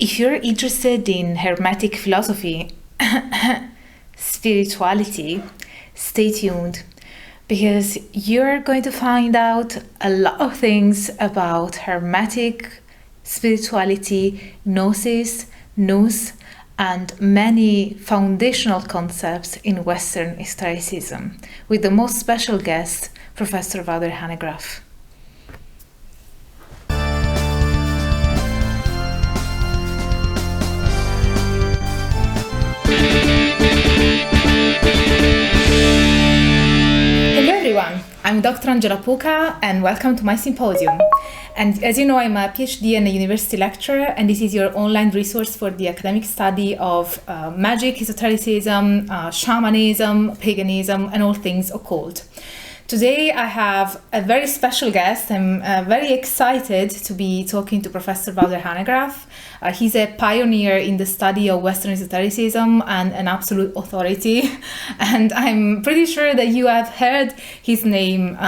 If you're interested in Hermetic philosophy, spirituality, stay tuned, because you're going to find out a lot of things about Hermetic spirituality, Gnosis, Nous, and many foundational concepts in Western esotericism, with the most special guest, Professor Wouter Hanegraaff. Hello everyone, I'm Dr. Angela Puca and welcome to my symposium. And as you know, I'm a PhD and a university lecturer, and this is your online resource for the academic study of magic, esotericism, shamanism, paganism, and all things occult. Today I have a very special guest. I'm very excited to be talking to Professor Wouter Hanegraaff. He's a pioneer in the study of Western esotericism and an absolute authority. And I'm pretty sure that you have heard his name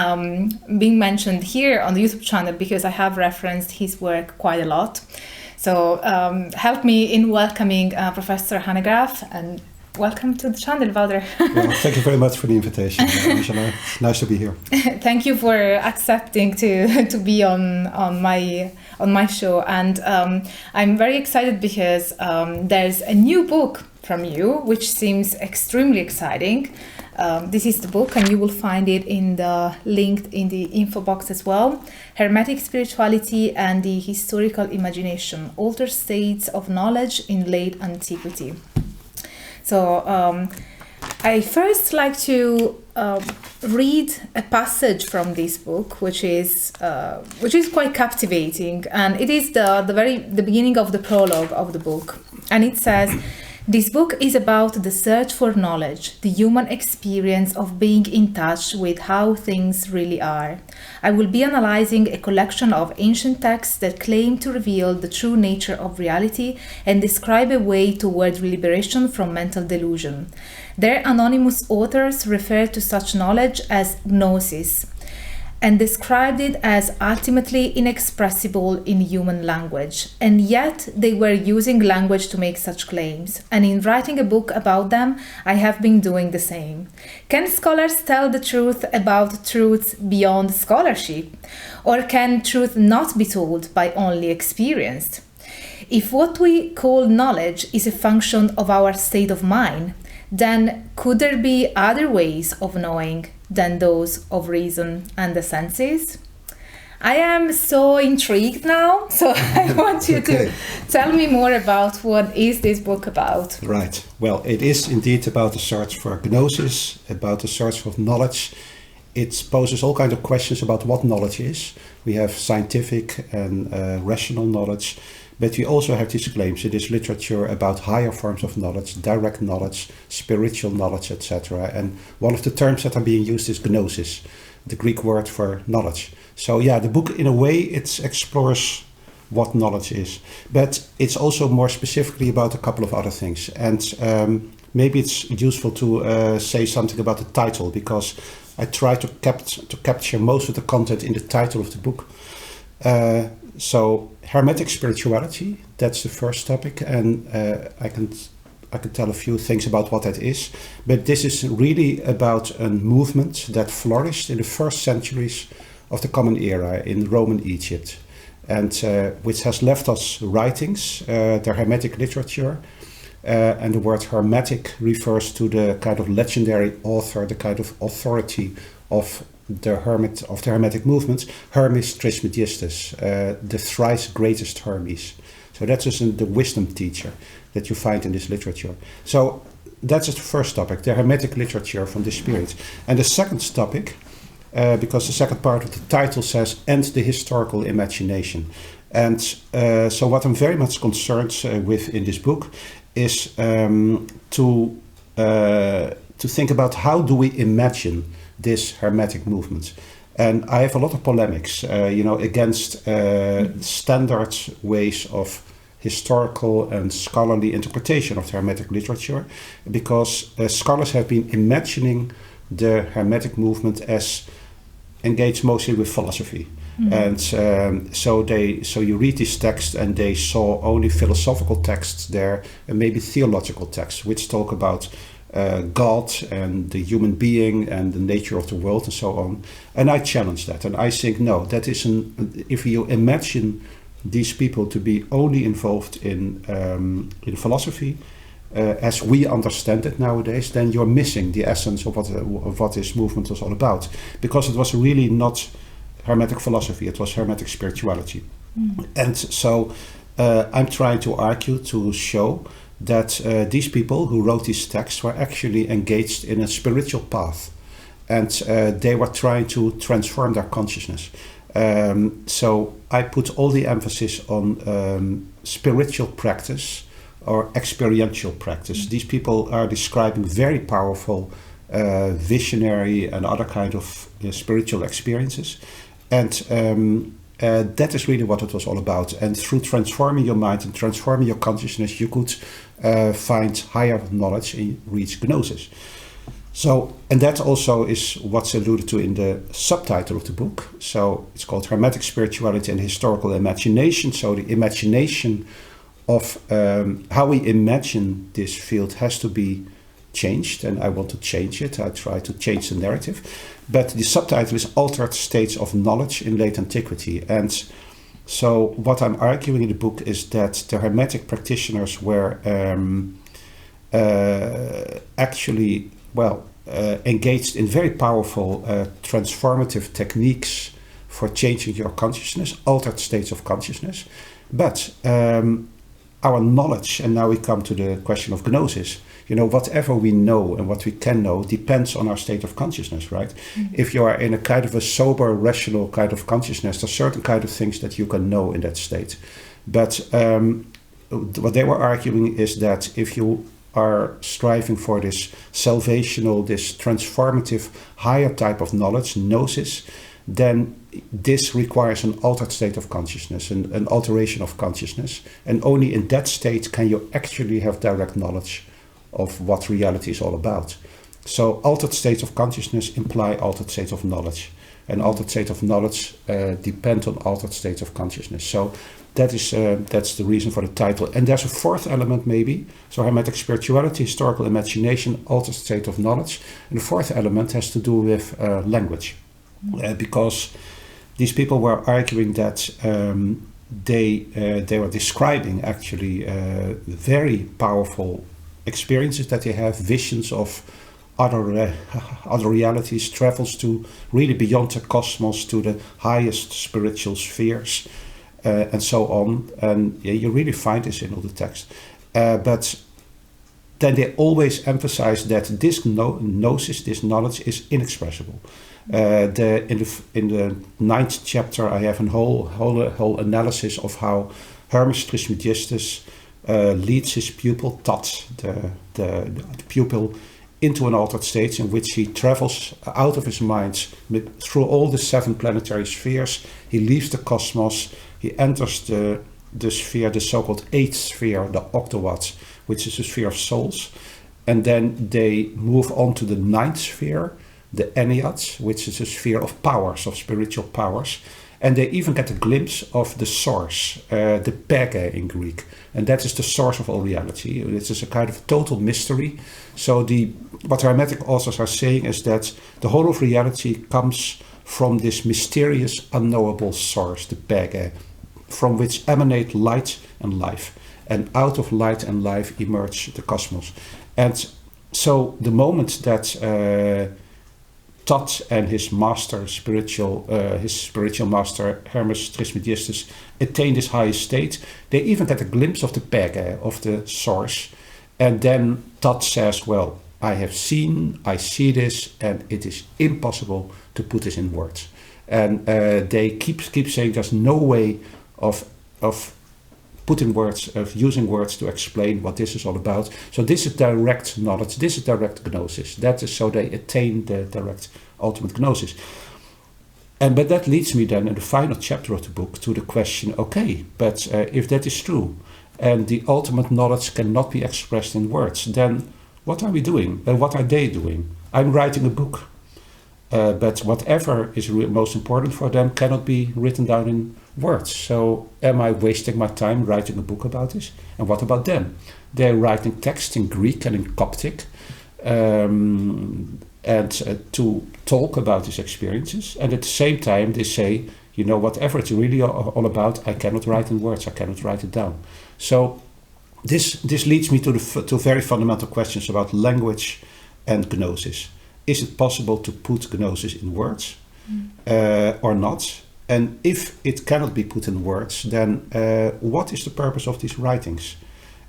being mentioned here on the YouTube channel, because I have referenced his work quite a lot. So help me in welcoming Professor Hanegraaff, and welcome to the channel, Wouter. Well, thank you very much for the invitation, Angela. Nice to be here. Thank you for accepting to be on my show, and I'm very excited because there's a new book from you, which seems extremely exciting. This is the book, and you will find it linked in the info box as well. Hermetic Spirituality and the Historical Imagination: Altered States of Knowledge in Late Antiquity. So I first like to read a passage from this book, which is quite captivating, and it is the beginning of the prologue of the book, and it says, "This book is about the search for knowledge, the human experience of being in touch with how things really are. I will be analyzing a collection of ancient texts that claim to reveal the true nature of reality and describe a way toward liberation from mental delusion. Their anonymous authors refer to such knowledge as Gnosis, and described it as ultimately inexpressible in human language. And yet they were using language to make such claims, and in writing a book about them, I have been doing the same. Can scholars tell the truth about truths beyond scholarship? Or can truth not be told by only experience? If what we call knowledge is a function of our state of mind, then could there be other ways of knowing than those of reason and the senses?" I am so intrigued now, so I want you to tell me more about what is this book about. Right. Well, it is indeed about the search for gnosis, about the search for knowledge. It poses all kinds of questions about what knowledge is. We have scientific and rational knowledge, but we also have these claims in this literature about higher forms of knowledge, direct knowledge, spiritual knowledge, etc. And one of the terms that are being used is gnosis, the Greek word for knowledge. So yeah, the book in a way it explores what knowledge is, but it's also more specifically about a couple of other things. And maybe it's useful to say something about the title, because I try to capture most of the content in the title of the book. So Hermetic spirituality, that's the first topic, and I can tell a few things about what that is. But this is really about a movement that flourished in the first centuries of the Common Era in Roman Egypt, and which has left us writings, the Hermetic literature, and the word Hermetic refers to the kind of legendary author, the kind of authority of the Hermetic movement, Hermes Trismegistus, the thrice greatest Hermes. So that's just the wisdom teacher that you find in this literature. So that's the first topic, the Hermetic literature from the spirit. And the second topic, because the second part of the title says, "And the historical imagination." And so what I'm very much concerned with in this book is to think about how do we imagine this Hermetic movement. And I have a lot of polemics, against standard ways of historical and scholarly interpretation of the Hermetic literature, because scholars have been imagining the Hermetic movement as engaged mostly with philosophy. And so you read these texts, and they saw only philosophical texts there, and maybe theological texts, which talk about God and the human being and the nature of the world and so on. And I challenge that, and I think no, that is if you imagine these people to be only involved in philosophy as we understand it nowadays, then you're missing the essence of what this movement was all about, because it was really not Hermetic philosophy, it was Hermetic spirituality. And so I'm trying to argue, to show that these people who wrote these texts were actually engaged in a spiritual path, and they were trying to transform their consciousness. So I put all the emphasis on spiritual practice or experiential practice. These people are describing very powerful visionary and other kind of spiritual experiences. And that is really what it was all about. And through transforming your mind and transforming your consciousness, you could find higher knowledge and reach Gnosis. So, and that also is what's alluded to in the subtitle of the book. So it's called Hermetic Spirituality and Historical Imagination. So the imagination of how we imagine this field has to be changed, and I want to change it. I try to change the narrative. But the subtitle is Altered States of Knowledge in Late Antiquity. And so what I'm arguing in the book is that the Hermetic practitioners were actually, engaged in very powerful transformative techniques for changing your consciousness, altered states of consciousness. But our knowledge, and now we come to the question of Gnosis, whatever we know and what we can know depends on our state of consciousness, right? Mm-hmm. If you are in a kind of a sober, rational kind of consciousness, there's certain kind of things that you can know in that state. But what they were arguing is that if you are striving for this salvational, this transformative, higher type of knowledge, Gnosis, then this requires an altered state of consciousness, an alteration of consciousness. And only in that state can you actually have direct knowledge of what reality is all about. So altered states of consciousness imply altered states of knowledge. And altered states of knowledge depend on altered states of consciousness. So that's the reason for the title. And there's a fourth element maybe. So Hermetic spirituality, historical imagination, altered state of knowledge. And the fourth element has to do with language. Because these people were arguing that they were describing actually very powerful experiences that they have, visions of other realities, travels to really beyond the cosmos to the highest spiritual spheres, and so on. And you really find this in all the text. But then they always emphasize that this gnosis, this knowledge, is inexpressible. In the 9th chapter, I have a whole analysis of how Hermes Trismegistus leads his pupil, Tat, the pupil, into an altered state in which he travels out of his mind through all the 7 planetary spheres. He leaves the cosmos, he enters the sphere, the so-called 8th sphere, the octawatts, which is the sphere of souls. And then they move on to the 9th sphere, the enneads, which is a sphere of powers, of spiritual powers. And they even get a glimpse of the source, the pege in Greek. And that is the source of all reality. It is a kind of total mystery. So what Hermetic authors are saying is that the whole of reality comes from this mysterious, unknowable source, the pege, from which emanate light and life. And out of light and life emerge the cosmos. And so the moment that Tat and his master, his spiritual master, Hermes Trismegistus, attain this highest state, they even get a glimpse of the pege, of the source. And then Tat says, well, I see this, and it is impossible to put this in words. And they keep saying there's no way of putting words, of using words to explain what this is all about. So this is direct knowledge, this is direct gnosis. That is so they attain the direct ultimate gnosis. But that leads me then in the final chapter of the book to the question, okay, but if that is true, and the ultimate knowledge cannot be expressed in words, then what are we doing? And what are they doing? I'm writing a book. but whatever is most important for them cannot be written down in words. So am I wasting my time writing a book about this? And what about them? They're writing text in Greek and in Coptic, to talk about these experiences. And at the same time they say, you know, whatever it's really all about, I cannot write in words, I cannot write it down. So this leads me to very fundamental questions about language and Gnosis. Is it possible to put Gnosis in words or not? And if it cannot be put in words, then what is the purpose of these writings?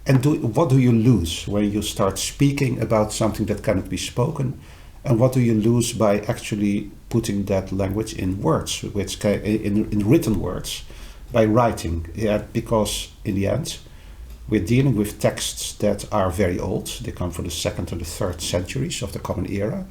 And what do you lose when you start speaking about something that cannot be spoken? And what do you lose by actually putting that language in words, in written words, by writing? Yeah, because in the end, we're dealing with texts that are very old. They come from the 2nd and the 3rd centuries of the Common Era.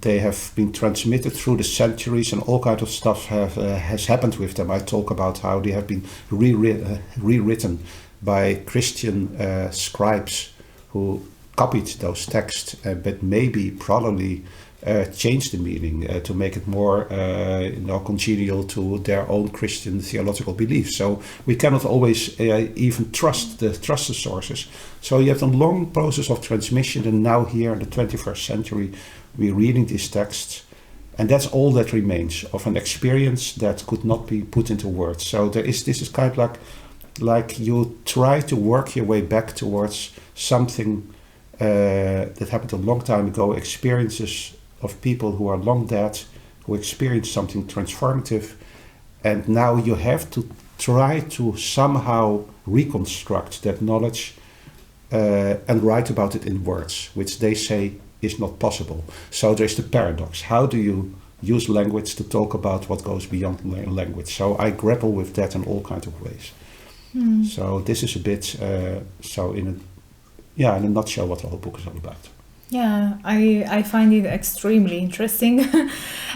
They have been transmitted through the centuries, and all kinds of stuff has happened with them. I talk about how they have been rewritten by Christian scribes who copied those texts, but probably changed the meaning to make it more congenial to their own Christian theological beliefs. So we cannot always even trust the sources. So you have a long process of transmission, and now here in the 21st century we're reading these texts, and that's all that remains of an experience that could not be put into words. So this is kind of like you try to work your way back towards something that happened a long time ago, experiences of people who are long dead, who experienced something transformative, and now you have to try to somehow reconstruct that knowledge and write about it in words, which they say is not possible. So there's the paradox. How do you use language to talk about what goes beyond language? So I grapple with that in all kinds of ways. So this is a bit, in a nutshell, what the whole book is all about. Yeah, I find it extremely interesting.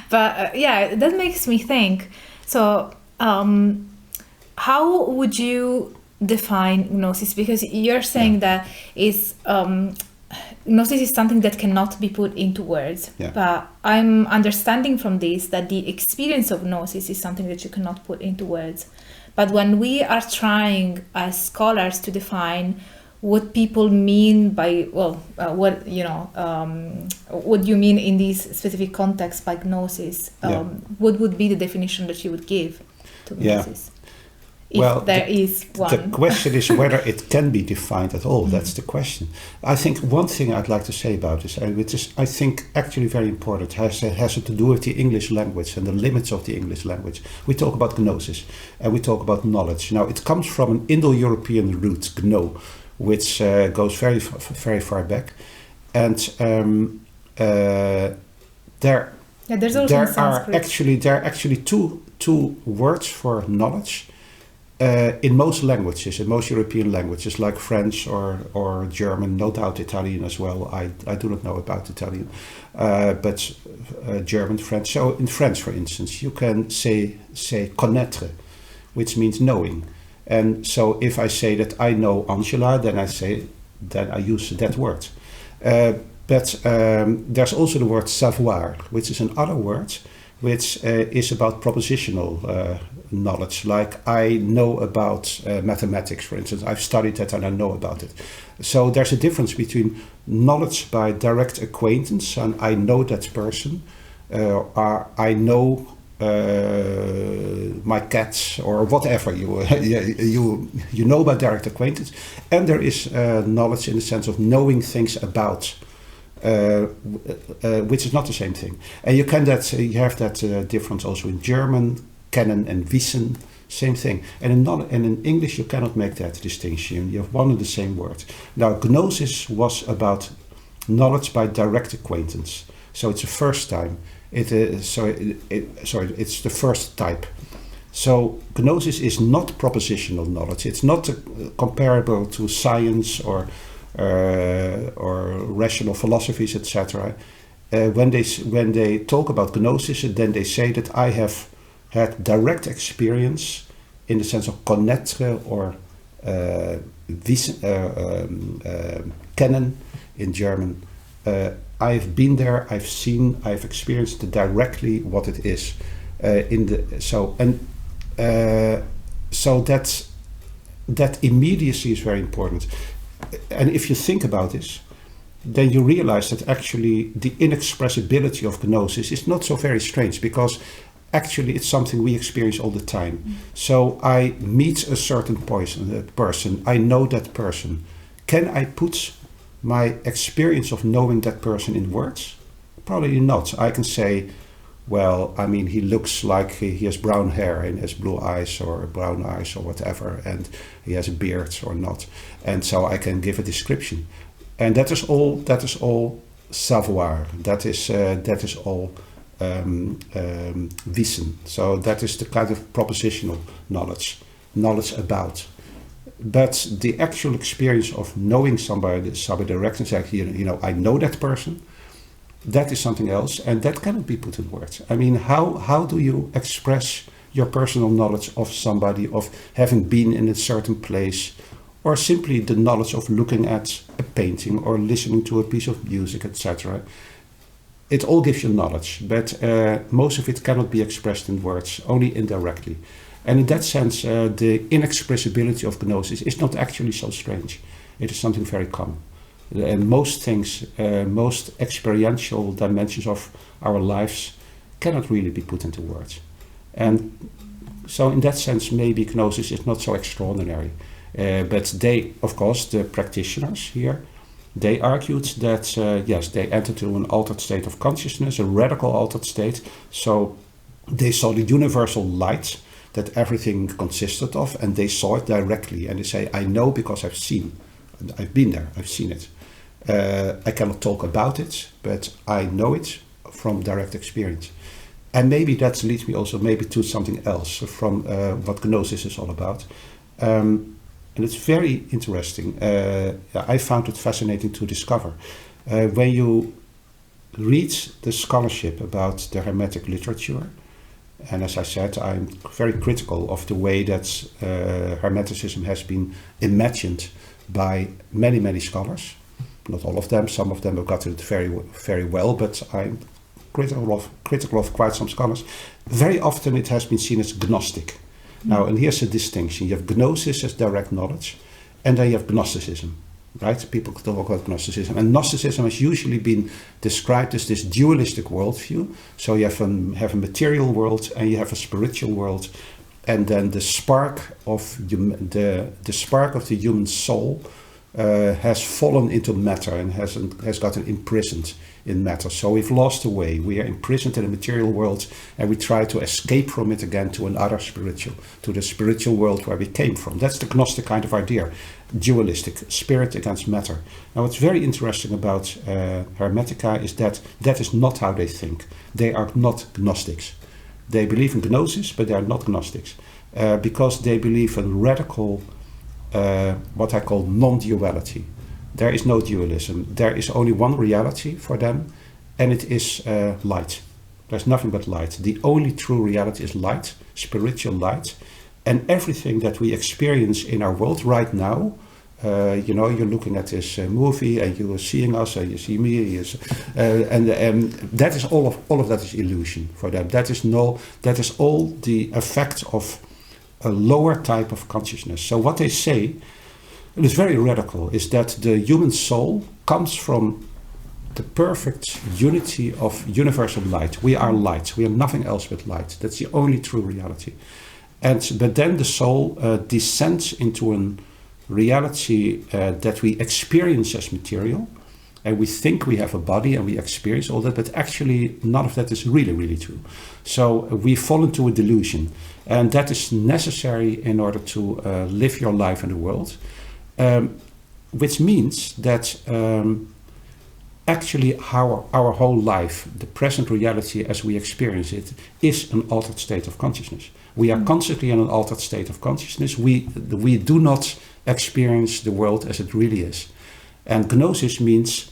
But that makes me think. So how would you define Gnosis? Because you're saying that is Gnosis is something that cannot be put into words. Yeah. But I'm understanding from this that the experience of Gnosis is something that you cannot put into words. But when we are trying as scholars to define what people mean by, what you mean in these specific contexts by Gnosis, what would be the definition that you would give to Gnosis? If there is one. The question is whether it can be defined at all. That's the question. I think one thing I'd like to say about this, which is I think actually very important, has to do with the English language and the limits of the English language. We talk about Gnosis and we talk about knowledge. Now it comes from an Indo-European root, gno, which goes very, very far back. And there are actually two words for knowledge. In most languages, in most European languages, like French or German, no doubt Italian as well. I do not know about Italian, but German, French. So in French, for instance, you can say connaître, which means knowing. And so if I say that I know Angela, then I use that word. But there's also the word savoir, which is another word, which is about propositional knowledge. Like I know about mathematics, for instance. I've studied that and I know about it. So there's a difference between knowledge by direct acquaintance, and I know that person, or I know my cats, or whatever you know by direct acquaintance. And there is knowledge in the sense of knowing things about, which is not the same thing. And you have that difference also in German, kennen and wissen, same thing. And in English you cannot make that distinction. You have one and the same word. Now Gnosis was about knowledge by direct acquaintance. So it's the first time. It's the first type. So Gnosis is not propositional knowledge. It's not comparable to science or rational philosophies, etc. When they talk about Gnosis, then they say that I have had direct experience in the sense of connaître or kennen in German. I've been there, I've seen, I've experienced directly what it is. So that immediacy is very important. And if you think about this, then you realize that actually the inexpressibility of Gnosis is not so very strange, because actually it's something we experience all the time. So I meet a certain person, I know that person. Can I put my experience of knowing that person in words? Probably not. I can say, well, I mean, he looks like he has brown hair and has blue eyes or brown eyes or whatever, and he has a beard or not. And so I can give a description. And that is all savoir. That is all wissen. So that is the kind of propositional knowledge about. But the actual experience of knowing somebody direct and saying, I know that person, that is something else, and that cannot be put in words. I mean, how do you express your personal knowledge of somebody, of having been in a certain place, or simply the knowledge of looking at a painting or listening to a piece of music, etc.? It all gives you knowledge, but most of it cannot be expressed in words, only indirectly. And in that sense, the inexpressibility of Gnosis is not actually so strange. It is something very common. And most things, most experiential dimensions of our lives cannot really be put into words. And so in that sense, maybe Gnosis is not so extraordinary. But they, of course, the practitioners here, they argued that, yes, they entered into an altered state of consciousness, a radical altered state. So they saw the universal light that everything consisted of, and they saw it directly. And they say, I know because I've seen. I've been there, I've seen it. I cannot talk about it, but I know it from direct experience. And maybe that leads me also maybe to something else from what Gnosis is all about. And it's very interesting. I found it fascinating to discover. When you read the scholarship about the Hermetic literature, and as I said, I'm very critical of the way that Hermeticism has been imagined by many, many scholars. Not all of them, some of them have got it very, very well, but I'm critical of quite some scholars. Very often it has been seen as Gnostic. Now, and here's a distinction. You have Gnosis as direct knowledge, and then you have Gnosticism, right? People talk about Gnosticism. And Gnosticism has usually been described as this dualistic worldview. So you have a material world and you have a spiritual world. And then the spark of the human soul has fallen into matter and has gotten imprisoned in matter. So we've lost the way. We are imprisoned in the material world, and we try to escape from it again to another to the spiritual world where we came from. That's the Gnostic kind of idea, dualistic, spirit against matter. Now, what's very interesting about Hermetica is that is not how they think. They are not Gnostics. They believe in Gnosis, but they are not Gnostics, because they believe in radical, what I call non-duality. There is no dualism. There is only one reality for them, and it is light. There's nothing but light. The only true reality is light, spiritual light, and everything that we experience in our world right now. You're looking at this movie, and you are seeing us, and you see me, and that is all of that is illusion for them. That is all the effect of a lower type of consciousness. So what they say, it is very radical, is that the human soul comes from the perfect unity of universal light. We are light. We are nothing else but light. That's the only true reality. But then the soul descends into a reality that we experience as material, and we think we have a body and we experience all that, but actually none of that is really, really true. So we fall into a delusion, and that is necessary in order to live your life in the world. Which means that actually our whole life, the present reality as we experience it, is an altered state of consciousness. We are constantly in an altered state of consciousness. We do not experience the world as it really is. And Gnosis means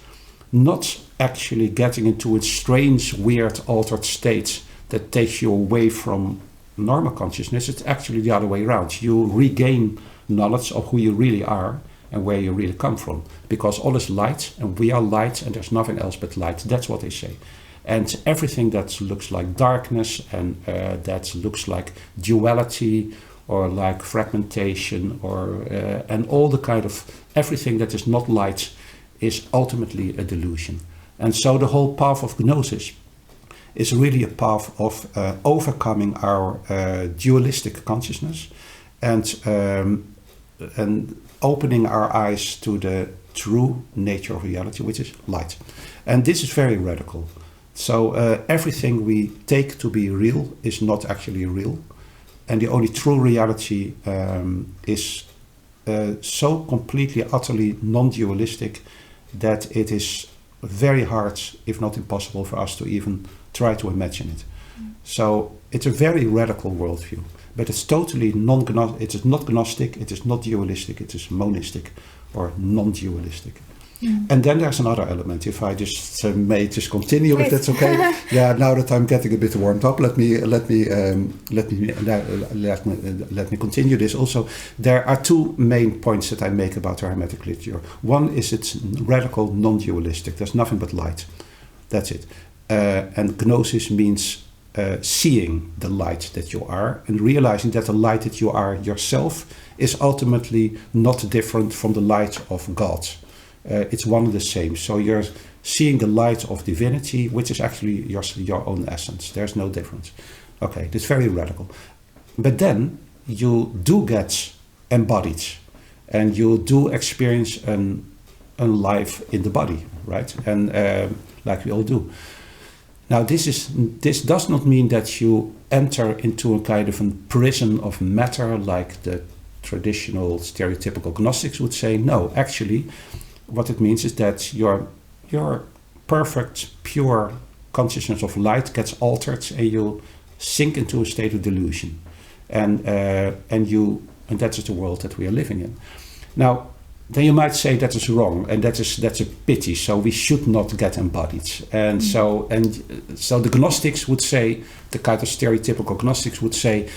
not actually getting into a strange, weird, altered state that takes you away from normal consciousness. It's actually the other way around. You regain knowledge of who you really are, and where you really come from. Because all is light, and we are light, and there's nothing else but light. That's what they say. And everything that looks like darkness and that looks like duality or like fragmentation or and all the kind of everything that is not light is ultimately a delusion. And so the whole path of Gnosis is really a path of overcoming our dualistic consciousness and opening our eyes to the true nature of reality, which is light. And this is very radical. So everything we take to be real is not actually real. And the only true reality is so completely, utterly non-dualistic that it is very hard, if not impossible, for us to even try to imagine it. So it's a very radical worldview, but it's totally it is not Gnostic, it is not dualistic, it is monistic or non-dualistic. And then there's another element. If I just may just continue, if that's okay. Yeah. Now that I'm getting a bit warmed up, let me continue this. Also, there are two main points that I make about the Hermetic literature. One is it's radical, non-dualistic. There's nothing but light. That's it. And Gnosis means seeing the light that you are and realizing that the light that you are yourself is ultimately not different from the light of God. It's one and the same. So you're seeing the light of divinity, which is actually your own essence. There's no difference. Okay, that's very radical. But then you do get embodied, and you do experience a life in the body, right? And like we all do. Now, this does not mean that you enter into a kind of a prison of matter, like the traditional stereotypical Gnostics would say. No, actually, what it means is that your perfect, pure consciousness of light gets altered, and you sink into a state of delusion, and that is the world that we are living in. Now, then you might say that is wrong, and that's a pity. So we should not get embodied, and so the Gnostics would say, the kind of stereotypical Gnostics would say,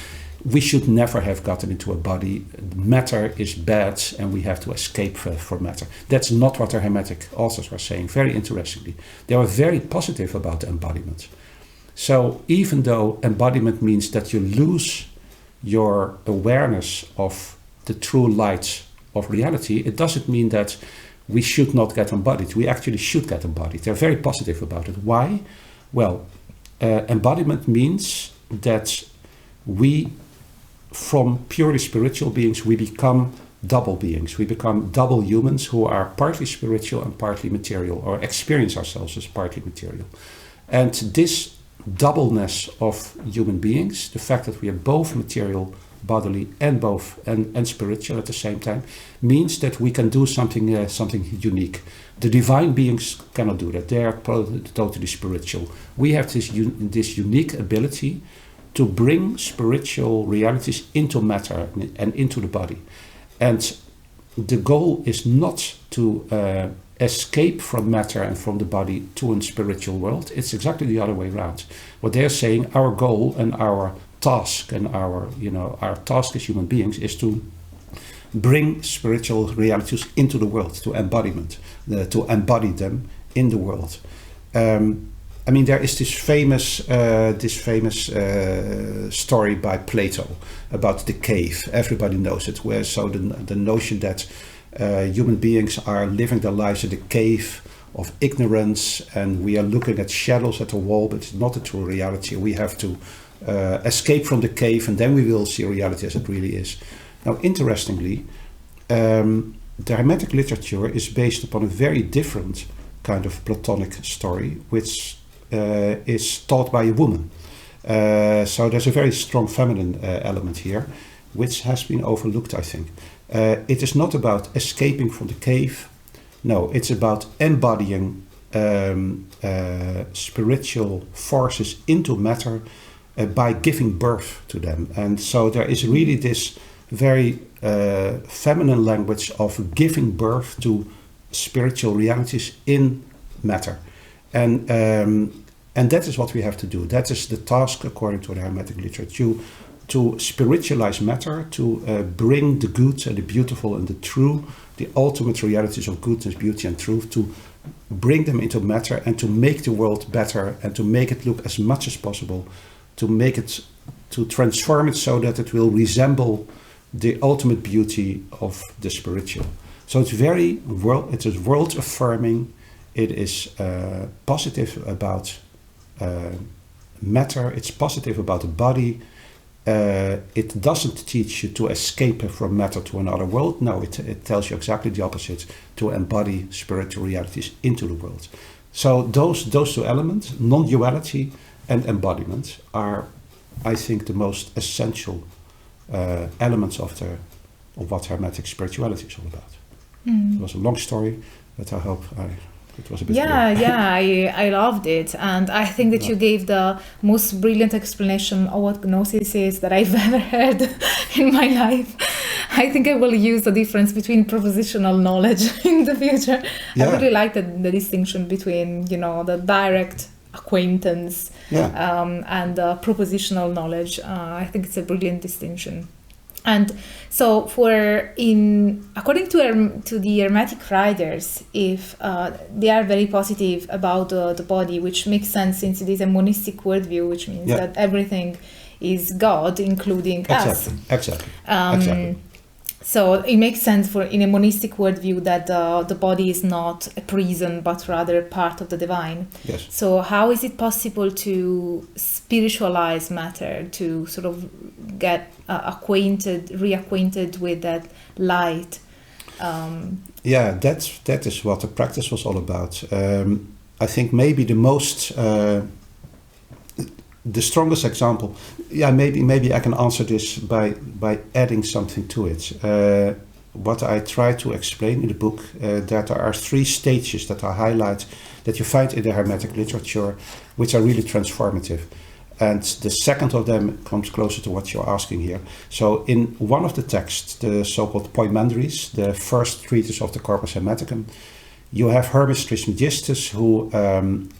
we should never have gotten into a body. Matter is bad, and we have to escape from matter. That's not what the Hermetic authors are saying. Very interestingly, they are very positive about embodiment. So even though embodiment means that you lose your awareness of the true light of reality, it doesn't mean that we should not get embodied. We actually should get embodied. They're very positive about it. Why? Well, embodiment means that we, from purely spiritual beings, we become double beings. We become double humans who are partly spiritual and partly material, or experience ourselves as partly material. And this doubleness of human beings, the fact that we are both material, bodily, and spiritual at the same time, means that we can do something unique. The divine beings cannot do that. They are totally spiritual. We have this unique ability to bring spiritual realities into matter and into the body. And the goal is not to escape from matter and from the body to a spiritual world. It's exactly the other way around. What they're saying, our goal and our task and our task as human beings is to bring spiritual realities into the world, to embodiment, to embody them in the world. I mean, there is this famous story by Plato about the cave. Everybody knows it. So the notion that human beings are living their lives in the cave of ignorance, and we are looking at shadows at the wall, but it's not a true reality. We have to escape from the cave, and then we will see reality as it really is. Now, interestingly, the Hermetic literature is based upon a very different kind of Platonic story, which is taught by a woman. So there's a very strong feminine element here, which has been overlooked, I think. It is not about escaping from the cave. No, it's about embodying spiritual forces into matter by giving birth to them. And so there is really this very feminine language of giving birth to spiritual realities in matter. And that is what we have to do. That is the task, according to the Hermetic literature, to spiritualize matter, to bring the good and the beautiful and the true, the ultimate realities of goodness, beauty and truth, to bring them into matter and to make the world better and to make it look as much as possible, to make it, to transform it so that it will resemble the ultimate beauty of the spiritual. So it's it is world affirming. It is positive about matter. It's positive about the body. It doesn't teach you to escape from matter to another world. No, it tells you exactly the opposite, to embody spiritual realities into the world. So those two elements, non-duality and embodiment, are, I think, the most essential elements of what Hermetic spirituality is all about. It was a long story, but I hope it was a bit clear. I loved it, and I think that you gave the most brilliant explanation of what Gnosis is that I've ever heard in my life. I think I will use the difference between propositional knowledge in the future. I really like the distinction between, the direct acquaintance and propositional knowledge. I think it's a brilliant distinction. And so, according to the Hermetic writers, if they are very positive about the body, which makes sense since it is a monistic worldview, which means that everything is God, including us. Exactly. So it makes sense in a monistic worldview that the body is not a prison, but rather part of the divine. Yes. So how is it possible to spiritualize matter, to sort of get reacquainted with that light? That is what the practice was all about. I think maybe the strongest example, maybe I can answer this by adding something to it. What I try to explain in the book, that there are 3 stages that I highlight that you find in the Hermetic literature, which are really transformative. And the second of them comes closer to what you're asking here. So in one of the texts, the so-called Poimenderies, the first treatise of the Corpus Hermeticum, you have Hermes Trismegistus, who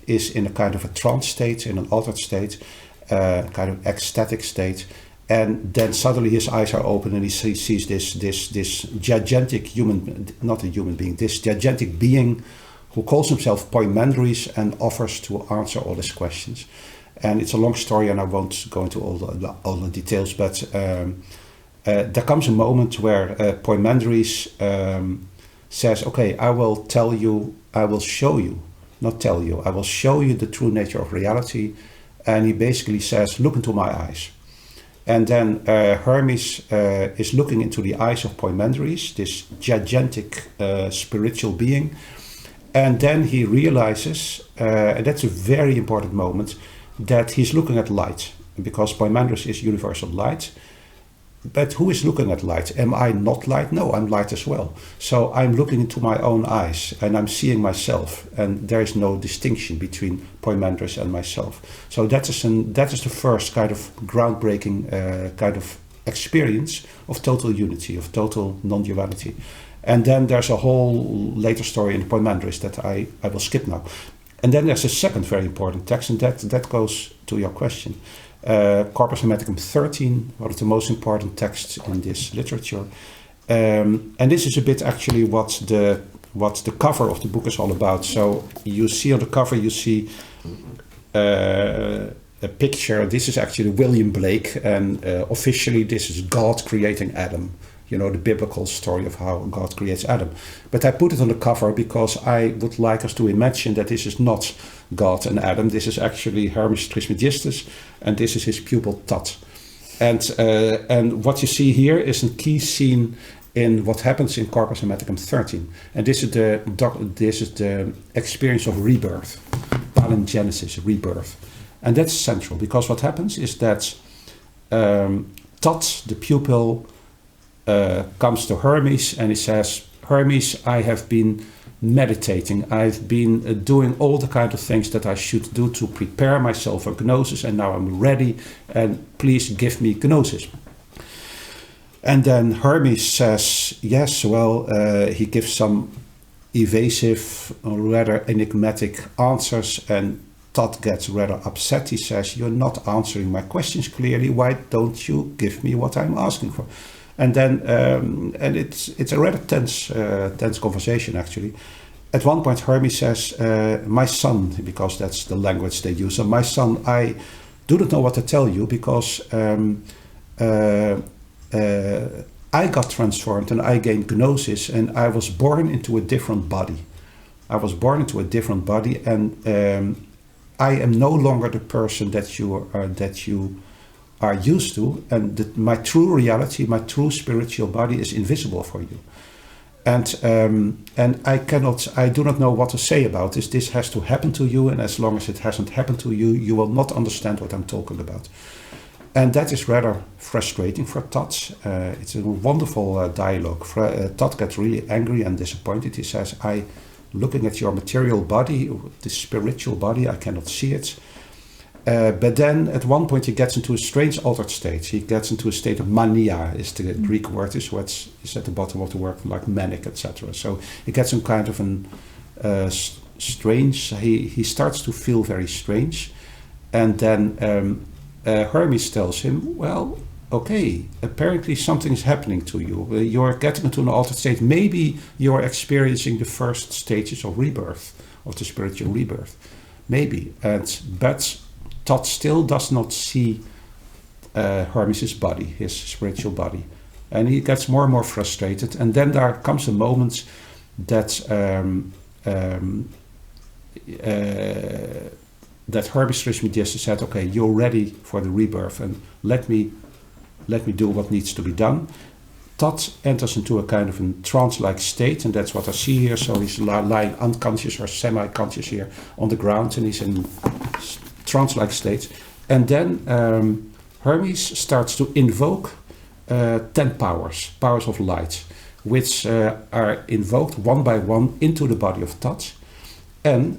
is in a kind of a trance state, in an altered state, kind of ecstatic state, and then suddenly his eyes are open and he sees this gigantic this gigantic being who calls himself Poimenderies and offers to answer all his questions. And it's a long story, and I won't go into all the details, but there comes a moment where Poimenderies says, okay, I will show you the true nature of reality. And he basically says, look into my eyes. And then Hermes is looking into the eyes of Poimenderies, this gigantic spiritual being. And then he realizes, and that's a very important moment, that he's looking at light, because Poimenderies is universal light. But who is looking at light? Am I not light? No, I'm light as well. So I'm looking into my own eyes and I'm seeing myself, and there is no distinction between Poimenderies and myself. So that is the first kind of groundbreaking kind of experience of total unity, of total non-duality. And then there's a whole later story in Poimenderies that I will skip now. And then there's a second very important text, and that goes to your question. Corpus Hermeticum 13, one of the most important texts in this literature. And this is a bit actually what the cover of the book is all about. So you see on the cover, you see a picture. This is actually William Blake, and officially this is God creating Adam. The biblical story of how God creates Adam. But I put it on the cover because I would like us to imagine that this is not God and Adam. This is actually Hermes Trismegistus, and this is his pupil Tat. And what you see here is a key scene in what happens in Corpus Hermeticum 13. And this is the experience of rebirth, palingenesis, rebirth. And that's central, because what happens is that Tat, the pupil, comes to Hermes and he says, Hermes, I have been meditating. I've been doing all the kind of things that I should do to prepare myself for Gnosis, and now I'm ready, and please give me Gnosis. And then Hermes says, yes, well, he gives some evasive or rather enigmatic answers, and Todd gets rather upset. He says, "You're not answering my questions clearly. Why don't you give me what I'm asking for?" And then, and it's a rather tense conversation actually. At one point, Hermes says, "My son," because that's the language they use. "So my son, I do not know what to tell you because I got transformed and I gained Gnosis and I was born into a different body. I was born into a different body, and I am no longer the person that you are used to, and my true reality, my true spiritual body is invisible for you. And I do not know what to say about this. This has to happen to you, and as long as it hasn't happened to you, you will not understand what I'm talking about." And that is rather frustrating for Todd. It's a wonderful dialogue. Todd gets really angry and disappointed. He says, looking at your material body, the spiritual body, I cannot see it. But then at one point he gets into a strange altered state. He gets into a state of mania, is the Greek word, is what's at the bottom of the word, like manic, etc. So he gets some kind of strange, he starts to feel very strange. And then Hermes tells him, "Well, okay, apparently something is happening to you. You're getting into an altered state. Maybe you're experiencing the first stages of rebirth, of the spiritual rebirth. Maybe." But Todd still does not see Hermes' body, his spiritual body. And he gets more and more frustrated. And then there comes a moment that that Hermes Trismegistus said, "Okay, you're ready for the rebirth, and let me do what needs to be done." Todd enters into a kind of a trance-like state, and that's what I see here. So he's lying unconscious or semi-conscious here on the ground, and he's in trance-like state. And then Hermes starts to invoke 10 powers of light, which are invoked one by one into the body of Todd. And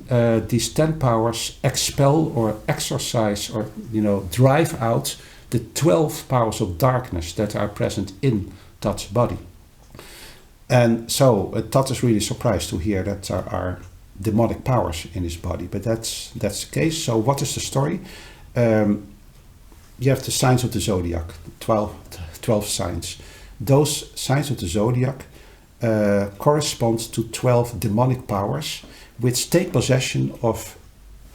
these 10 powers expel or exorcise or drive out the 12 powers of darkness that are present in Todd's body. And so Todd is really surprised to hear that there are demonic powers in his body, but that's the case. So what is the story? You have the signs of the zodiac, 12 signs. Those signs of the zodiac correspond to 12 demonic powers which take possession of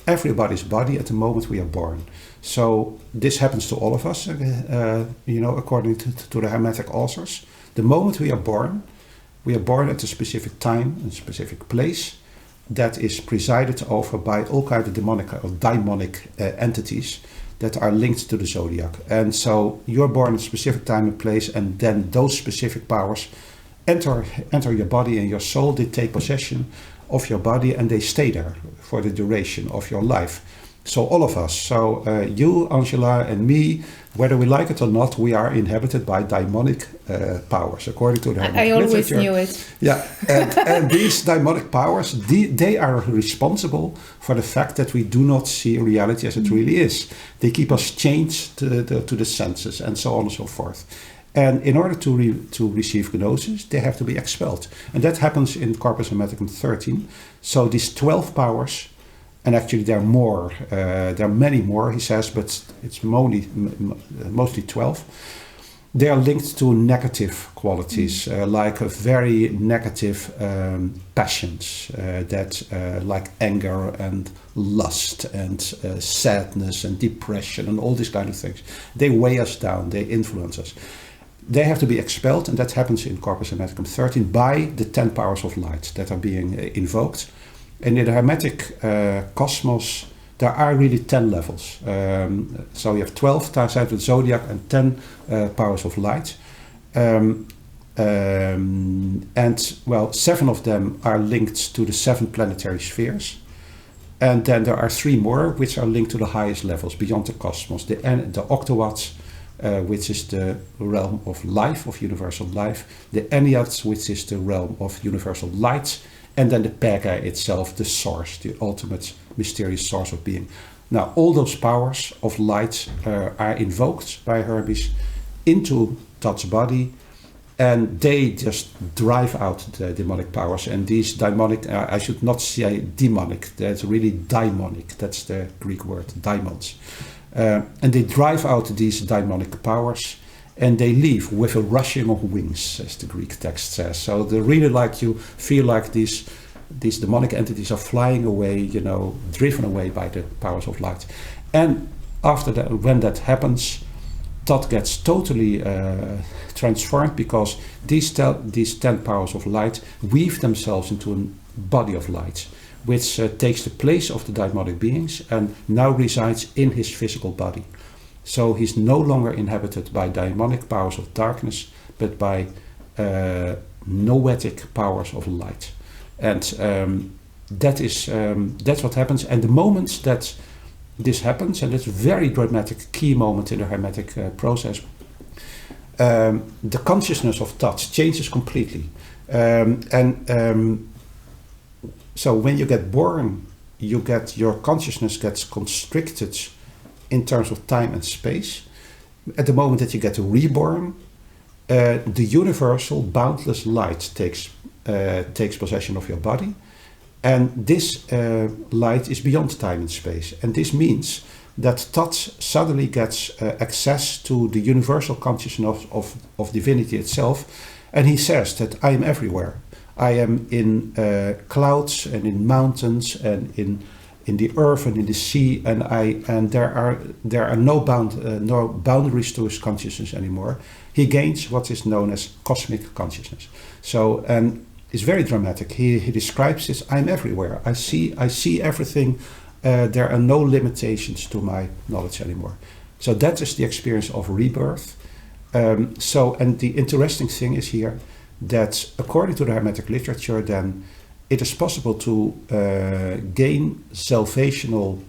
everybody's body at the moment we are born. So this happens to all of us, according to the Hermetic authors. The moment we are born at a specific time and specific place that is presided over by all kinds of demonic entities that are linked to the zodiac. And so you're born at a specific time and place, and then those specific powers enter your body and your soul. They take possession of your body and they stay there for the duration of your life. So all of us, you, Angela, and me, whether we like it or not, we are inhabited by demonic powers, according to the Hermetic I always literature. knew it. Yeah, and these demonic powers, they are responsible for the fact that we do not see reality as it really is. They keep us chained to the senses, and so on and so forth. And in order to receive Gnosis, they have to be expelled. And that happens in Corpus Hermeticum 13. So these 12 powers, and actually there are more, there are many more, he says, but it's mostly 12. They are linked to negative qualities, like a very negative passions, like anger and lust and sadness and depression and all these kind of things. They weigh us down, they influence us. They have to be expelled, and that happens in Corpus Hermeticum 13 by the 10 powers of light that are being invoked. And in the Hermetic cosmos, there are really 10 levels. So you have 12 signs of the zodiac and 10 powers of light. And 7 of them are linked to the 7 planetary spheres. And then there are 3 more which are linked to the highest levels beyond the cosmos. The octawatts, which is the realm of life, of universal life. The enneads, which is the realm of universal light. And then the Pega itself, the source, the ultimate mysterious source of being. Now, all those powers of light are invoked by Hermes into Todd's body, And they just drive out the demonic powers. And these demonic, I should not say demonic, that's really daimonic, that's the Greek word, daimons. And they drive out these demonic powers, and they leave with a rushing of wings, as the Greek text says. So they really like you feel like these demonic entities are flying away, you know, driven away by the powers of light. And after that, when that happens, Thoth gets totally transformed, because these 10 powers of light weave themselves into a body of light, which takes the place of the daimonic beings and now resides in his physical body. So he's no longer inhabited by daimonic powers of darkness, but by noetic powers of light. And that's what happens. And the moment that this happens, and it's a very dramatic key moment in the Hermetic process, the consciousness of Thoth changes completely. So when you get born, your consciousness gets constricted in terms of time and space. At the moment that you get reborn, the universal boundless light takes possession of your body. And this light is beyond time and space. And this means that Thoth suddenly gets access to the universal consciousness of divinity itself. And he says that I am everywhere. I am in clouds and in mountains and in the earth and in the sea, and there are no boundaries to his consciousness anymore. He gains what is known as cosmic consciousness. So, and it's very dramatic. He describes this: I'm everywhere. I see everything. There are no limitations to my knowledge anymore. So that is the experience of rebirth. And the interesting thing is here that according to the Hermetic literature, then it is possible to gain salvational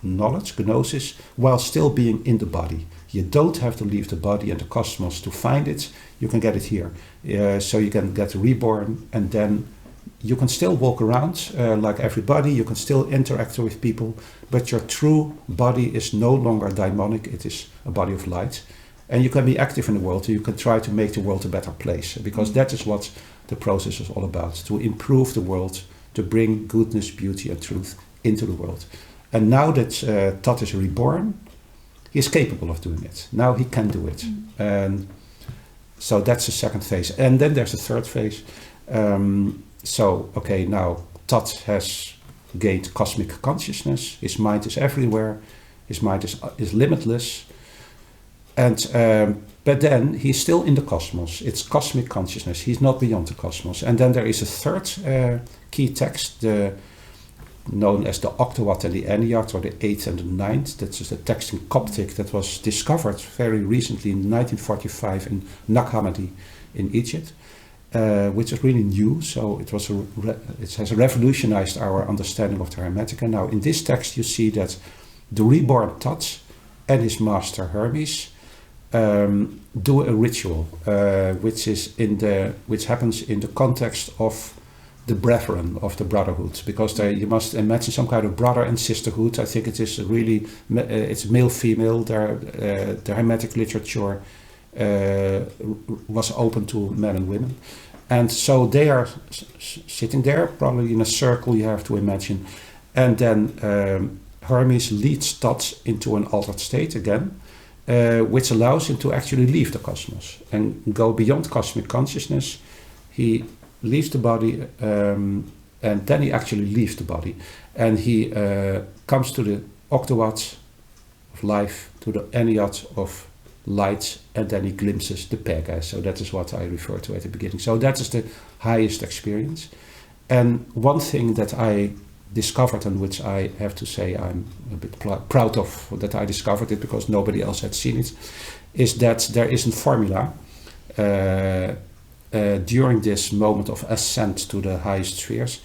knowledge, Gnosis, while still being in the body. You don't have to leave the body and the cosmos to find it. You can get it here. So you can get reborn, and then you can still walk around like everybody. You can still interact with people, but your true body is no longer daimonic. It is a body of light. And you can be active in the world. You can try to make the world a better place, because that is what the process is all about, to improve the world, to bring goodness, beauty and truth into the world. And now that Thoth is reborn, he is capable of doing it. Now he can do it. And so that's the second phase. And then there's the third phase. Now Thoth has gained cosmic consciousness. His mind is everywhere. His mind is limitless. And but then he's still in the cosmos. It's cosmic consciousness. He's not beyond the cosmos. And then there is a third key text, known as the Octawat and the Ennead, or the 8th and the 9th. That's just a text in Coptic that was discovered very recently in 1945 in Nag Hammadi in Egypt, which is really new. So it has revolutionized our understanding of the Hermetic. And now in this text you see that the reborn Thoth and his master Hermes do a ritual, which happens in the context of the brethren, of the brotherhood, because you must imagine some kind of brother and sisterhood. I think it is really it's male-female. The Hermetic literature was open to men and women, and so they are sitting there, probably in a circle. You have to imagine, and then Hermes leads Thoth into an altered state again. Which allows him to actually leave the cosmos and go beyond cosmic consciousness. He leaves the body, and then he actually leaves the body. And he comes to the Octawat of life, to the Ennead of light, and then he glimpses the Pega. So that is what I referred to at the beginning. So that is the highest experience. And one thing that I discovered, and which I have to say I'm a bit proud of that I discovered it, because nobody else had seen it, is that there is a formula during this moment of ascent to the highest spheres.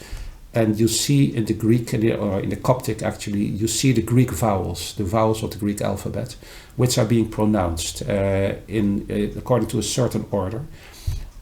And you see in the Greek, or in the Coptic actually, you see the Greek vowels, the vowels of the Greek alphabet, which are being pronounced according to a certain order.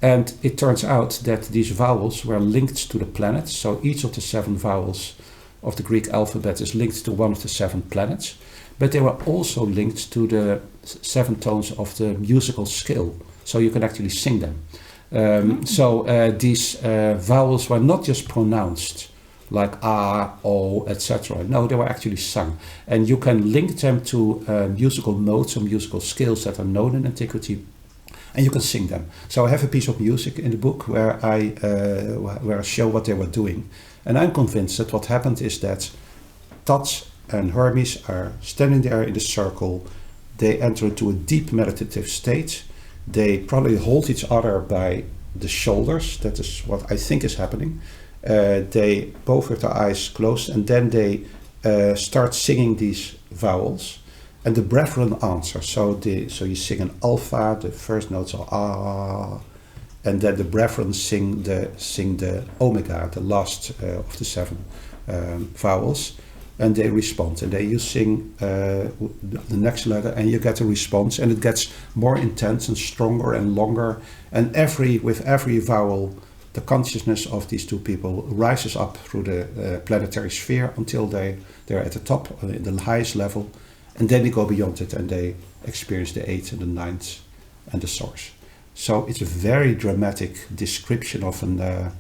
And it turns out that these vowels were linked to the planets. So each of the 7 vowels of the Greek alphabet is linked to one of the 7 planets. But they were also linked to the 7 tones of the musical scale. So you can actually sing them. So these vowels were not just pronounced like ah, o, etc. No, they were actually sung. And you can link them to musical notes or musical scales that are known in antiquity, and you can sing them. So I have a piece of music in the book where I show what they were doing. And I'm convinced that what happened is that Tot and Hermes are standing there in the circle. They enter into a deep meditative state. They probably hold each other by the shoulders. That is what I think is happening. They both with their eyes closed, and then they start singing these vowels, and the brethren answer. So you sing an alpha. The first notes are ah, and then the brethren sing the omega, the last of the 7 vowels, and they respond. And then you sing the next letter, and you get a response, and it gets more intense and stronger and longer. And with every vowel, the consciousness of these 2 people rises up through the planetary sphere until they're at the top, the highest level, and then they go beyond it and they experience the 8th and the 9th and the source. So it's a very dramatic description of a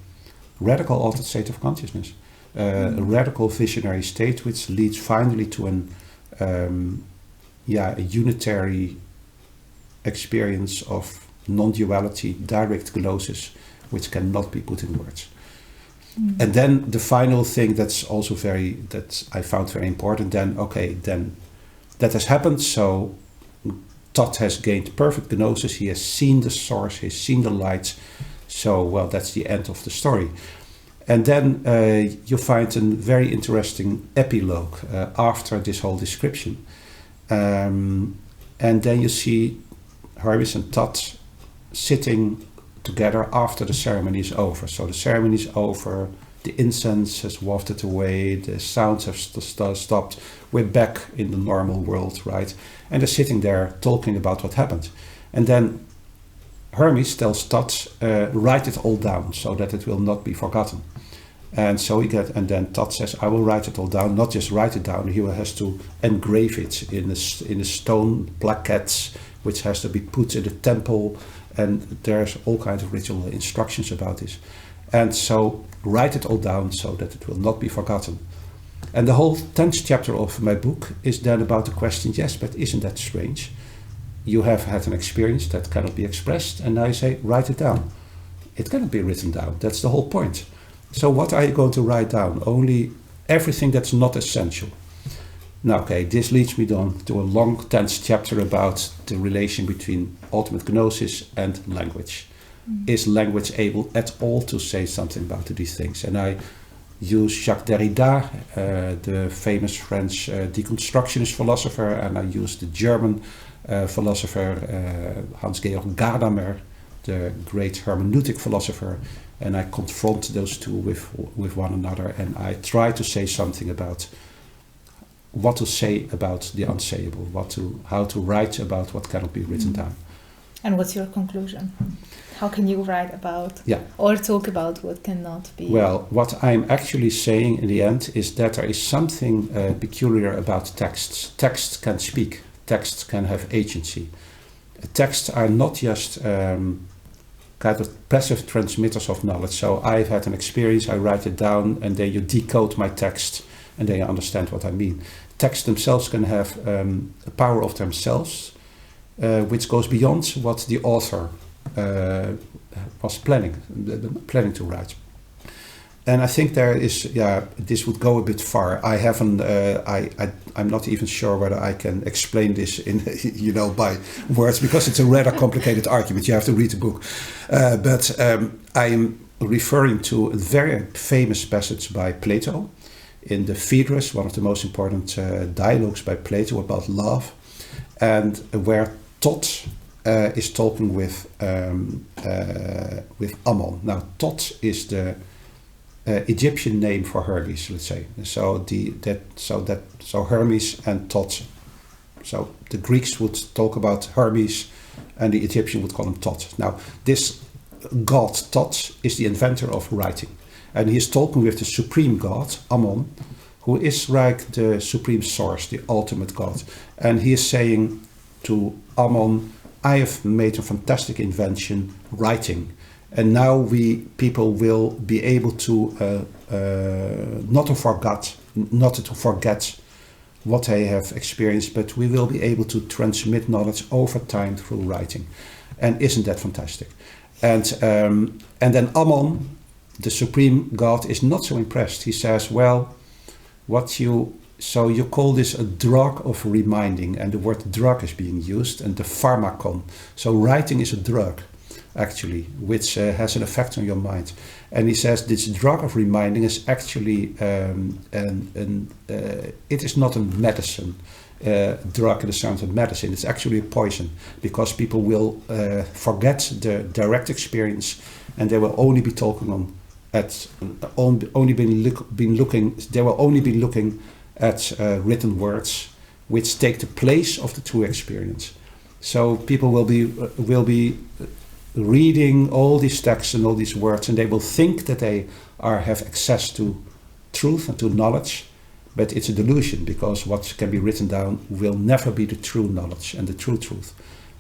radical altered state of consciousness, a radical visionary state which leads finally to a unitary experience of non-duality, direct gnosis, which cannot be put in words. And then the final thing that I found very important, then that has happened. So Tot has gained perfect gnosis. He has seen the source, he has seen the light. So, well, that's the end of the story. And then you find a very interesting epilogue after this whole description. And then you see Hermes and Tot sitting together after the ceremony is over. So the ceremony is over, the incense has wafted away, the sounds have stopped, we're back in the normal world, right? And they're sitting there talking about what happened. And then Hermes tells Tot, write it all down so that it will not be forgotten. And then Tot says, I will write it all down, not just write it down, he has to engrave it in the stone plaquettes, which has to be put in the temple, and there's all kinds of ritual instructions about this. And so write it all down so that it will not be forgotten. And the whole 10th chapter of my book is then about the question, yes, but isn't that strange? You have had an experience that cannot be expressed, and now you say, write it down. It cannot be written down, that's the whole point. So what are you going to write down? Only everything that's not essential. Now, okay, this leads me on to a long 10th chapter about the relation between ultimate gnosis and language. Is language able at all to say something about these things? And I use Jacques Derrida, the famous French deconstructionist philosopher, and I use the German philosopher Hans-Georg Gadamer, the great hermeneutic philosopher, and I confront those two with one another, and I try to say something about what to say about the unsayable, how to write about what cannot be written down. And what's your conclusion? How can you write about or talk about what cannot be? Well, what I'm actually saying in the end is that there is something peculiar about texts. Texts can speak. Texts can have agency. Texts are not just kind of passive transmitters of knowledge. So I've had an experience, I write it down, and then you decode my text, and then you understand what I mean. Texts themselves can have a power of themselves, which goes beyond what the author was planning to write. And I think there is, this would go a bit far. I haven't, I'm not even sure whether I can explain this in, by words, because it's a rather complicated argument. You have to read the book. But I'm referring to a very famous passage by Plato in the Phaedrus, one of the most important dialogues by Plato about love, and where Tot is talking with Ammon. Now, Tot is the Egyptian name for Hermes, let's say. So Hermes and Tot. So the Greeks would talk about Hermes, and the Egyptian would call him Tot. Now, this god Tot is the inventor of writing, and he is talking with the supreme god Ammon, who is like the supreme source, the ultimate god, and he is saying to Ammon, I have made a fantastic invention, writing, And now people will be able to not to forget what they have experienced, but we will be able to transmit knowledge over time through writing. And isn't that fantastic? And then Ammon, the supreme God, is not so impressed. He says, well, so you call this a drug of reminding, and the word drug is being used, and the pharmacon. So writing is a drug, actually, which has an effect on your mind. And he says this drug of reminding is actually, it is not a medicine, drug in the sense of medicine. It's actually a poison, because people will forget the direct experience, and they will only be talking looking at written words, which take the place of the true experience. So people will be reading all these texts and all these words, and they will think that they have access to truth and to knowledge, but it's a delusion, because what can be written down will never be the true knowledge and the true truth.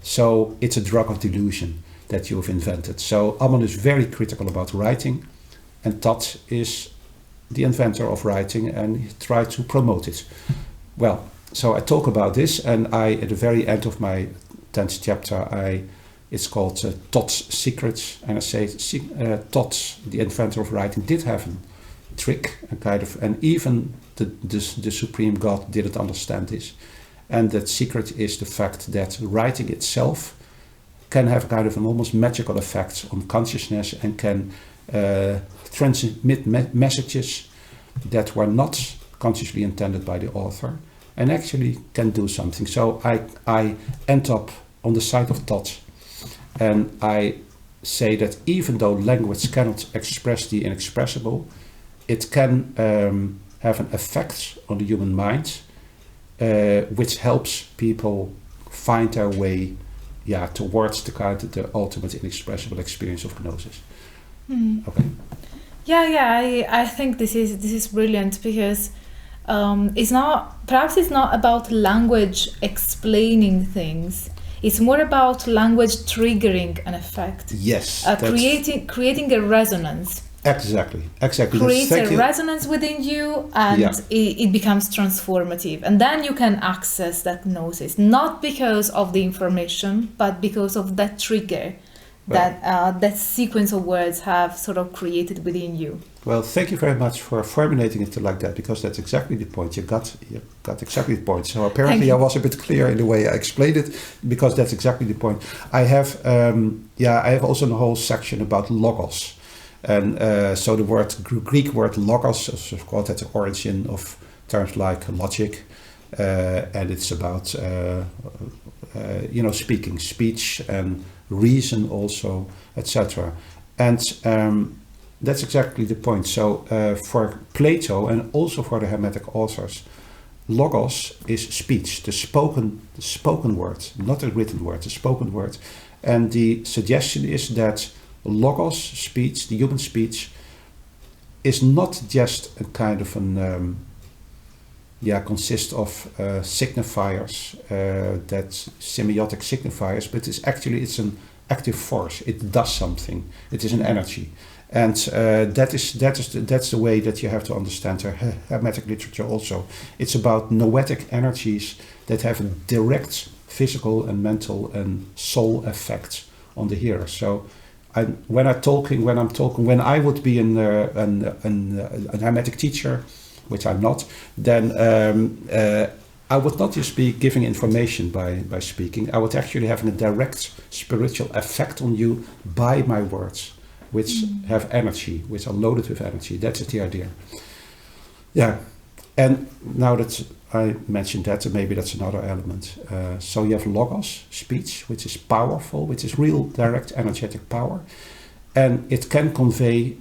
So it's a drug of delusion that you have invented. So Ammon is very critical about writing, and Tot is the inventor of writing, and he tried to promote it. Well, so I talk about this, and at the very end of my 10th chapter, it's called Tot's Secrets, and I say Tot, the inventor of writing, did have a trick, and even the supreme God didn't understand this. And that secret is the fact that writing itself can have kind of an almost magical effect on consciousness, and can transmit messages that were not consciously intended by the author, and actually can do something. So I end up on the side of Tot, and I say that even though language cannot express the inexpressible, it can have an effect on the human mind, which helps people find their way towards the ultimate inexpressible experience of Gnosis. Okay. I think this is brilliant, because it's not about language explaining things. It's more about language triggering an effect. Yes. Creating a resonance. Exactly. Creates a resonance within you, and it becomes transformative. And then you can access that gnosis, not because of the information, but because of that trigger that sequence of words have sort of created within you. Well, thank you very much for formulating it like that, because that's exactly the point. You got exactly the point. So apparently I was a bit clear in the way I explained it, because that's exactly the point. I have also a whole section about logos. And so the Greek word logos is of course at the origin of terms like logic, and it's about speaking, speech, and reason also, etc. And that's exactly the point. So for Plato, and also for the Hermetic authors, logos is speech, the spoken word, not a written word, the spoken word. And the suggestion is that logos, speech, the human speech, is not just a kind of consists of signifiers, that semiotic signifiers, but it's an active force. It does something. It is an energy, and that's the way that you have to understand the Hermetic literature. Also, it's about noetic energies that have a direct physical and mental and soul effect on the hearer. So, when I would be a Hermetic teacher, which I'm not, then I would not just be giving information by speaking. I would actually have a direct spiritual effect on you by my words, which have energy, which are loaded with energy. That's the idea. Yeah, and now that I mentioned that, maybe that's another element. So you have logos, speech, which is powerful, which is real direct energetic power, and it can convey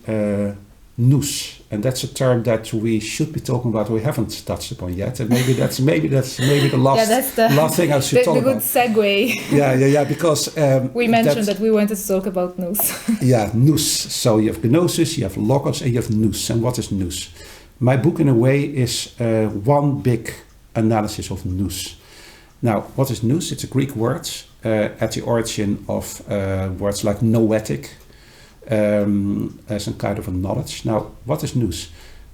Nous, and that's a term that we should be talking about. We haven't touched upon yet, and maybe that's the last thing I should talk about. The good segue. Yeah, because we mentioned that we wanted to talk about Nous. Nous. So you have Gnosis, you have logos, and you have Nous. And what is Nous? My book, in a way, is one big analysis of Nous. Now, what is Nous? It's a Greek word at the origin of words like noetic, as a kind of a knowledge. Now, what is Nous?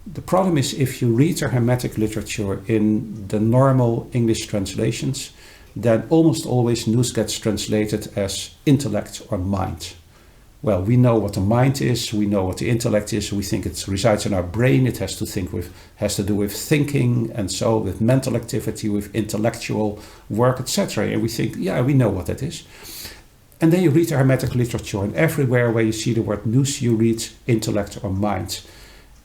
The problem is if you read the Hermetic literature in the normal English translations, then almost always Nous gets translated as intellect or mind. Well, we know what the mind is, we know what the intellect is, we think it resides in our brain, it has to do with thinking, and so with mental activity, with intellectual work, etc. And we think, yeah, we know what that is. And then you read the Hermetic literature, and everywhere where you see the word Nous, you read intellect or mind.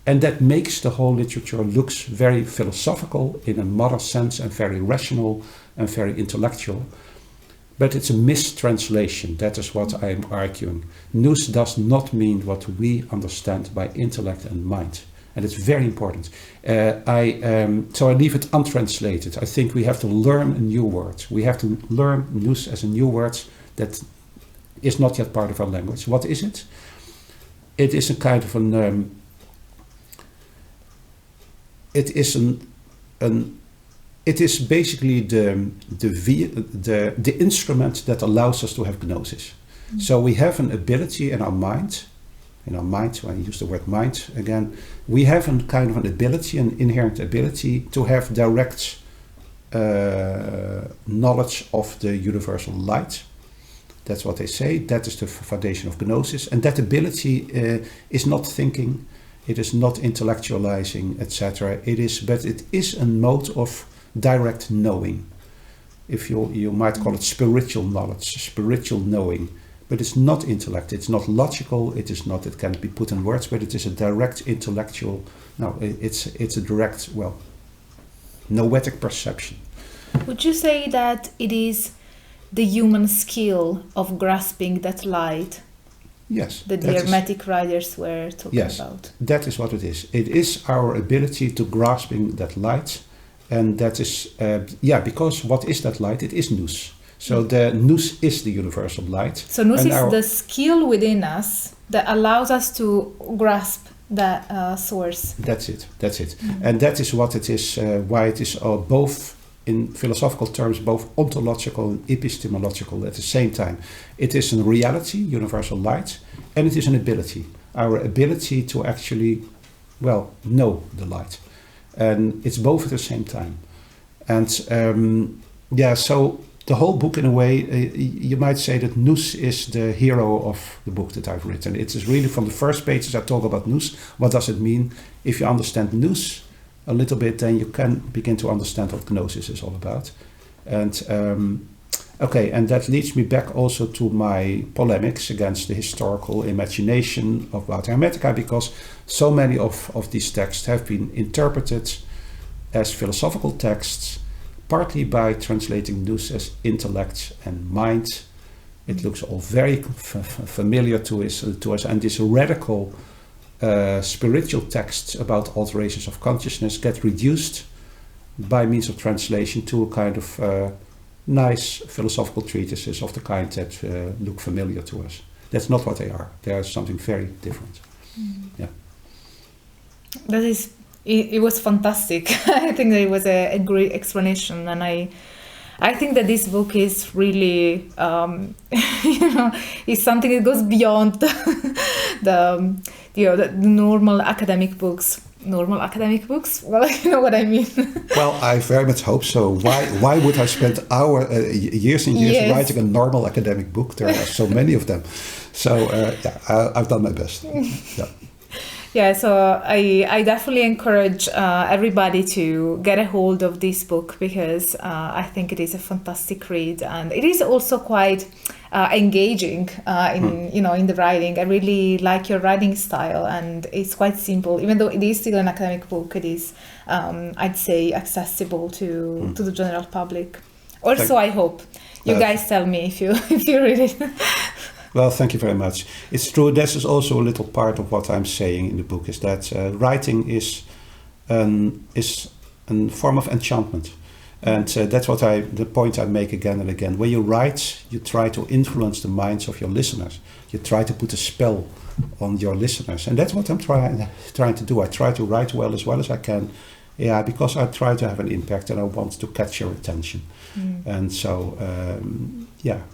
And that makes the whole literature looks very philosophical in a modern sense, and very rational and very intellectual. But it's a mistranslation. That is what I am arguing. Nous does not mean what we understand by intellect and mind. And it's very important. So I leave it untranslated. I think we have to learn a new word. We have to learn Nous as a new word that is not yet part of our language. What is it? It is a kind of it is basically the instrument that allows us to have Gnosis. Mm-hmm. So we have an ability in our mind, when I use the word mind again, we have a kind of an ability, an inherent ability to have direct knowledge of the universal light. That's what they say. That is the foundation of Gnosis. And that ability is not thinking, it is not intellectualizing, etc. But it is a mode of direct knowing. If you might call it spiritual knowledge, spiritual knowing. But it's not intellect, it's not logical, it can't be put in words, but it is a direct intellectual, it's a direct, noetic perception. Would you say that it is the human skill of grasping that light? Yes. That the Hermetic writers were talking about? That is what it is. It is our ability to grasping that light, and that is, because what is that light? It is Nous. So the Nous is the universal light. So Nous is the skill within us that allows us to grasp that source. That's it. Mm-hmm. And that is what it is, why it is both, in philosophical terms, both ontological and epistemological at the same time. It is a reality, universal light, and it is an ability. Our ability to actually, know the light. And it's both at the same time. And so the whole book, in a way, you might say that Nous is the hero of the book that I've written. It is really from the first pages I talk about Nous. What does it mean? If you understand Nous a little bit, then you can begin to understand what Gnosis is all about. And and that leads me back also to my polemics against the historical imagination of Wouter Hanegraaff, because so many of these texts have been interpreted as philosophical texts, partly by translating Nous as intellect and mind. It looks all very familiar to us, and these radical spiritual texts about alterations of consciousness get reduced by means of translation to a kind of nice philosophical treatises of the kind that look familiar to us. That's not what they are. They are something very different. Mm. Yeah. That is. It was fantastic. I think that it was a great explanation, and I think that this book is really, is something that goes beyond the normal academic books. Normal academic books? Well, you know what I mean. Well, I very much hope so. Why would I spend years and years writing a normal academic book? There are so many of them. So I've done my best. Yeah. Yeah, so I definitely encourage everybody to get a hold of this book, because I think it is a fantastic read, and it is also quite engaging in the writing. I really like your writing style, and it's quite simple. Even though it is still an academic book, it is, I'd say, accessible to the general public. Also, I hope you guys tell me if you read it. Well, thank you very much. It's true. This is also a little part of what I'm saying in the book, is that writing is a form of enchantment. And that's the point I make again and again. When you write, you try to influence the minds of your listeners. You try to put a spell on your listeners. And that's what I'm trying to do. I try to write well as I can. Yeah, because I try to have an impact, and I want to catch your attention. Mm. And so,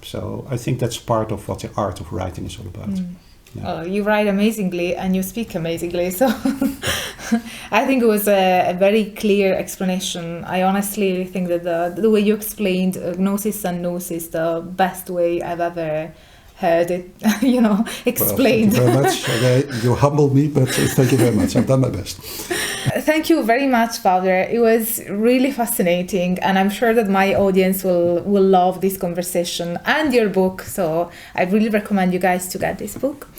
so I think that's part of what the art of writing is all about. Mm. Yeah. You write amazingly and you speak amazingly. So I think it was a very clear explanation. I honestly think that the way you explained Gnosis and Nous is the best way I've ever heard it, explained. Well, thank you very much. You humbled me, but thank you very much. I've done my best. Thank you very much, Wouter. It was really fascinating, and I'm sure that my audience will love this conversation and your book. So I really recommend you guys to get this book.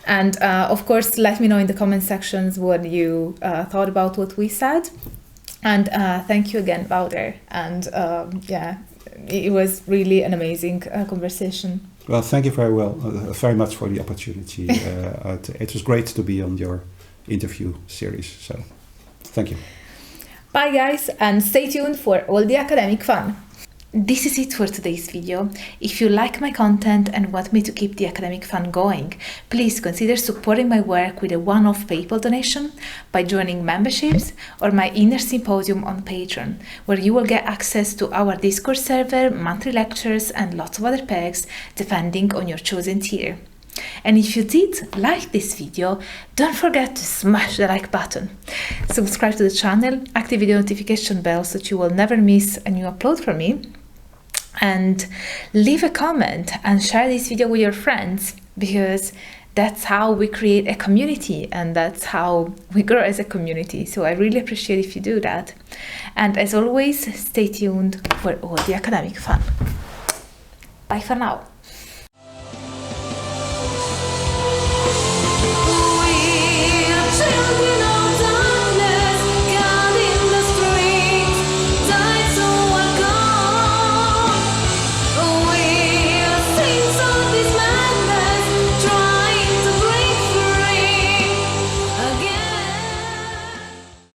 And of course, let me know in the comment sections what you thought about what we said. And thank you again, Wouter. And it was really an amazing conversation. Well, thank you very much for the opportunity. It was great to be on your interview series. So, thank you. Bye, guys, and stay tuned for all the academic fun. This is it for today's video. If you like my content and want me to keep the academic fun going, please consider supporting my work with a one-off PayPal donation by joining memberships or my inner symposium on Patreon, where you will get access to our Discord server, monthly lectures, and lots of other perks depending on your chosen tier. And if you did like this video, don't forget to smash the like button. Subscribe to the channel, activate the notification bell so that you will never miss a new upload from me. And leave a comment and share this video with your friends, because that's how we create a community and that's how we grow as a community. So I really appreciate if you do that. And as always, stay tuned for all the academic fun. Bye for now.